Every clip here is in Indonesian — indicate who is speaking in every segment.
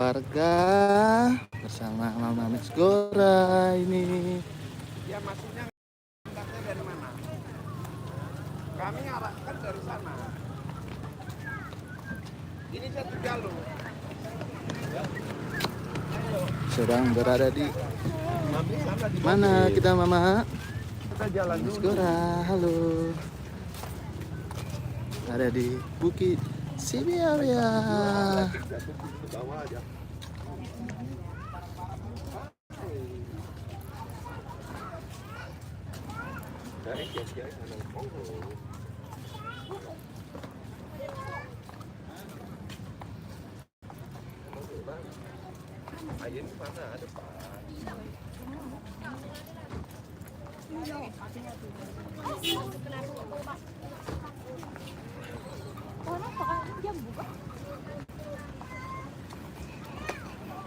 Speaker 1: warga bersama Mama Mix Gora ini.
Speaker 2: Ya maksudnya kontaknya dari mana? Kami arahkan dari sana. Ini satu jalur.
Speaker 1: Sedang berada di mana kita Mama?
Speaker 2: Kita jalan
Speaker 1: Mix
Speaker 2: dulu.
Speaker 1: Gora, halo. Ada di Bukit Sibiaria.
Speaker 2: Bawah aja. Ayin mana ada Pak?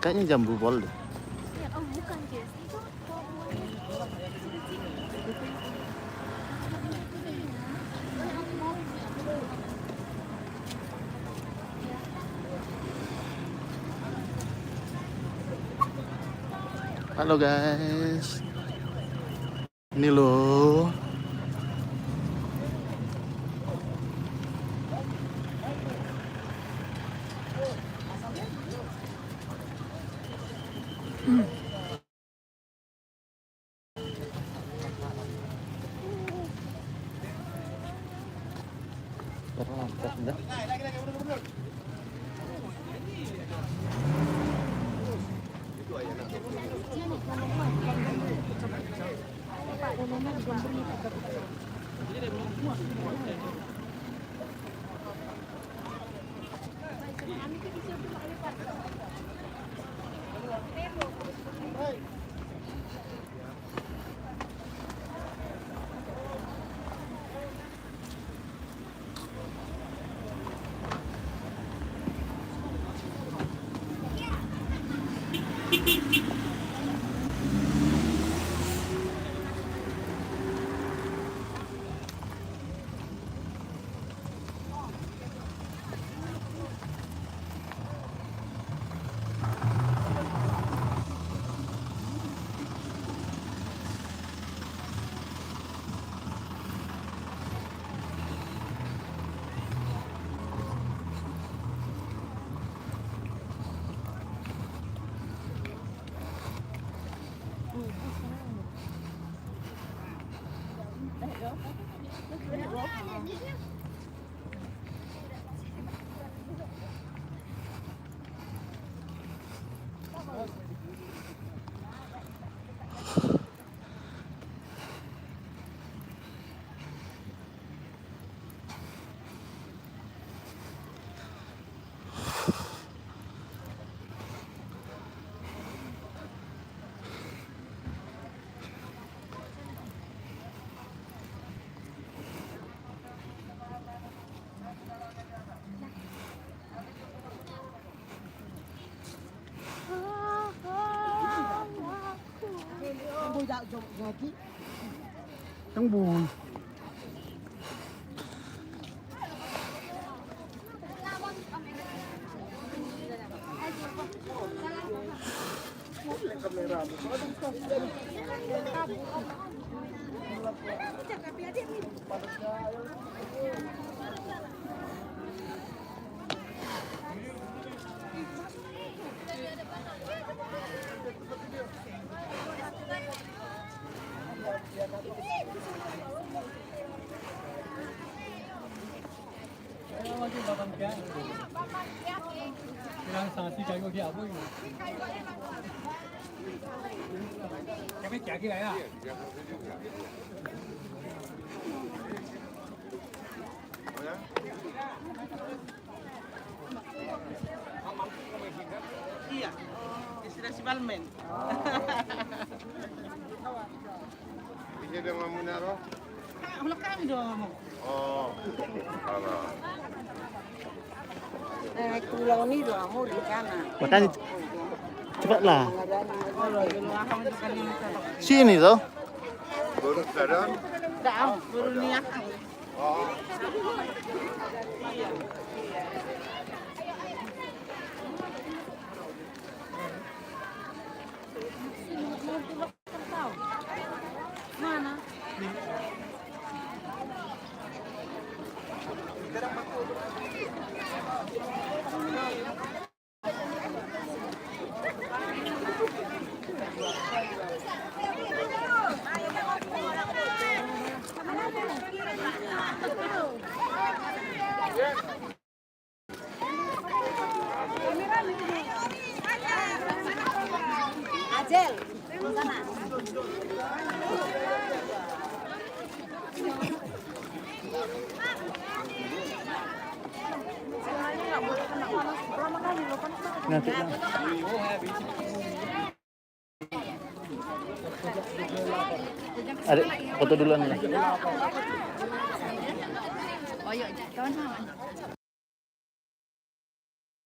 Speaker 1: Kayaknya jambu bol deh.
Speaker 3: Oh bukan Jess, itu
Speaker 1: Halo guys. Ini loh. Terlambat dah.
Speaker 2: Trong bùn.
Speaker 4: Iya, destinasi Balmen.
Speaker 2: Ini dia mau menaruh.
Speaker 4: Ulang kami dong.
Speaker 2: Oh. Alah.
Speaker 4: Kulang ini dong, mau di sana.
Speaker 1: Makanya cepatlah.
Speaker 4: Kalau
Speaker 1: Sini toh.
Speaker 2: Baru keadaan.
Speaker 4: dah, baru niat.
Speaker 2: Oh.
Speaker 3: Jel, sana.
Speaker 1: Nanti lang. Adik, foto duluan lah.
Speaker 3: Oh, yuk, kawan-kawan.